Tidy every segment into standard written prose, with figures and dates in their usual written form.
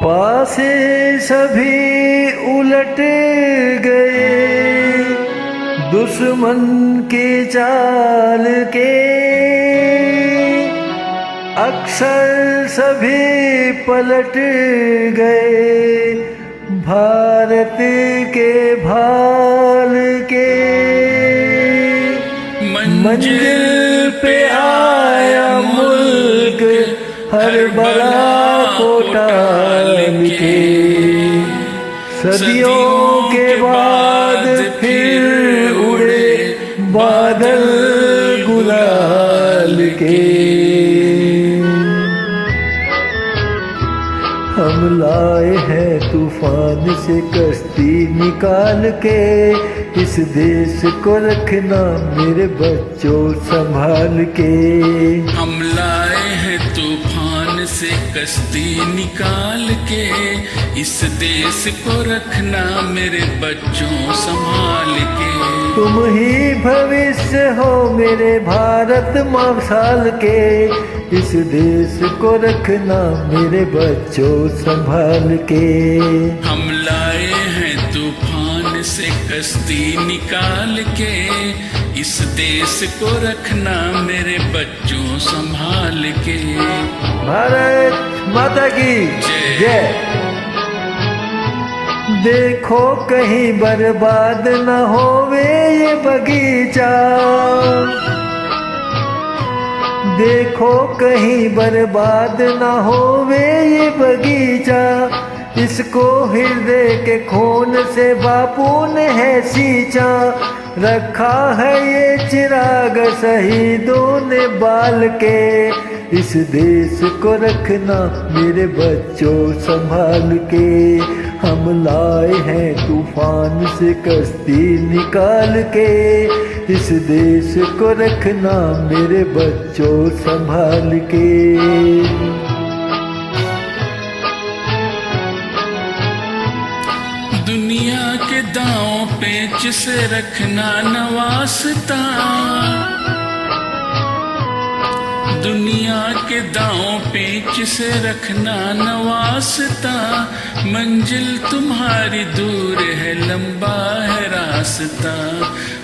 पासे सभी उलट गए दुश्मन की चाल के, अक्सर सभी पलट गए भारत के भाल के। मंजिल पे आया मुल्क हर बला को टाल के, सदियों के बाद फिर उड़े बादल गुलाल के। हम लाए हैं तूफान से कश्ती निकाल के, इस देश को रखना मेरे बच्चों संभाल के। हम लाए हैं तूफान से कश्ती निकाल के, इस देश को रखना मेरे बच्चों संभाल के। तुम ही भविष्य हो मेरे भारत मशाल के, इस देश को रखना मेरे बच्चों संभाल के। हम लाए हैं तूफान से कश्ती निकाल के, इस देश को रखना मेरे बच्चों संभाल के। भारत माता की जय। देखो कहीं बर्बाद न होवे ये बगीचा, देखो कहीं बर्बाद न होवे ये बगीचा, इसको हृदय के खून से बापू ने है सींचा। रखा है ये चिराग शहीदों ने बाल के, इस देश को रखना मेरे बच्चों संभाल के। हम लाए हैं तूफान से कश्ती निकाल के, इस देश को रखना मेरे बच्चों संभाल के। दुनिया के दांव पेच से रखना न वास्ता, दुनिया के दांव पेच से रखना न वास्ता। मंजिल तुम्हारी दूर है लंबा है रास्ता,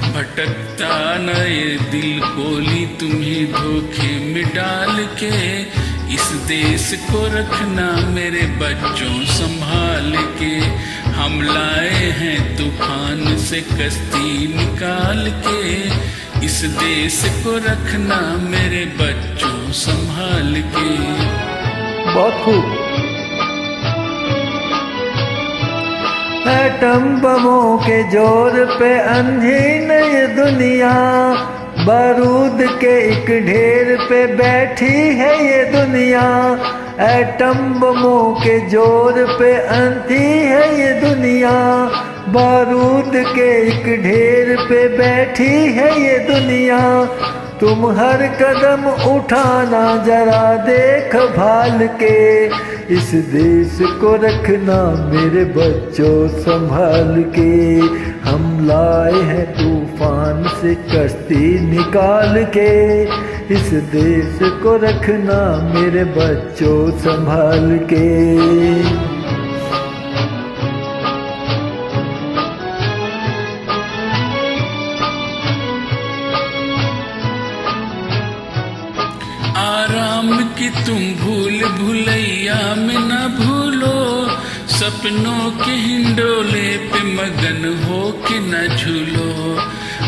भटकता न ये दिल कोली तुम्हें धोखे में डाल के, इस देश को रखना मेरे बच्चों संभाल के। हम लाए हैं तूफान से कश्ती निकाल के, इस देश को रखना मेरे बच्चों संभाल के। बहुत खूब। एटम बमों के जोर पे अंधी नई दुनिया, बारूद के एक ढेर पे बैठी है ये दुनिया। एटम बमों के जोर पे अंधी है ये दुनिया, बारूद के एक ढेर पे बैठी है ये दुनिया। तुम हर कदम उठाना जरा देख भाल के, इस देश को रखना मेरे बच्चों संभाल के। हम लाए हैं तूफान से कश्ती निकाल के, इस देश को रखना मेरे बच्चों संभाल के। आराम की तुम भूल भुलैया में न भूलो, सपनों के हिंडोले पे मगन हो के न झूलो।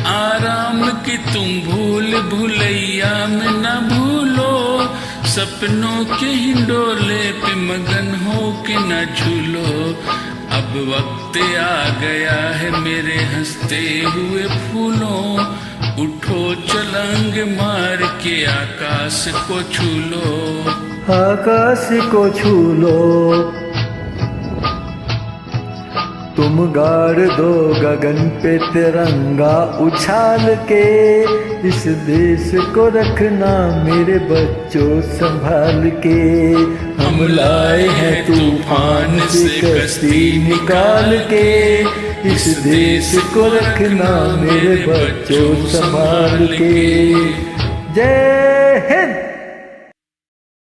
आराम की तुम भूल भुलैया में न भूलो, सपनों के हिंडोले पे मगन हो के न झूलो। अब वक्त आ गया है मेरे हंसते हुए फूलों, उठो चलंग मार के आकाश को छू लो। आकाश को छू लो, तुम गाड़ दो गगन पे तिरंगा उछाल के, इस देश को रखना मेरे बच्चों संभाल के। हम लाए हैं तूफान से कश्ती निकाल के, इस देश को रखना मेरे बच्चों संभाल के। जय